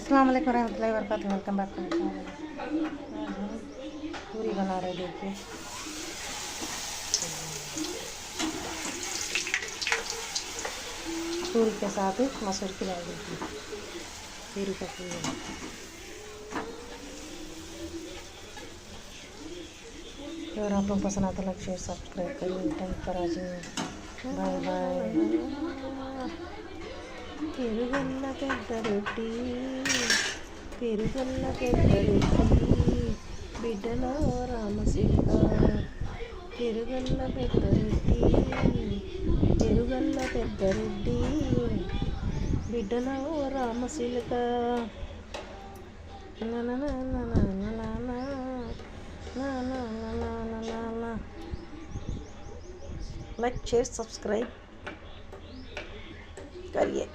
अस्सलाम वालेकुम रहमतुल्लाहि व बरकातहू। Welcome back to my channel. आज हम पूरी बना रहे, देखिए। पूरी के साथ मसूर की दाल, देखिए पूरी का पूरी। अगर आप लोग पसंद आता लाइक शेयर सब्सक्राइब करिए। Thank for watching. Bye bye. పెరుగల్ల పెద్ద రొట్టి పెరుగల్ల పెద్ద రొట్టి బిడ్డలో రామశిల్క పెరుగల్ల పెద్ద రొట్టి పెరుగల్ల పెద్ద రొట్టి బిడ్డలో రామశిల్క लाइक शेयर सब्सक्राइब करिए।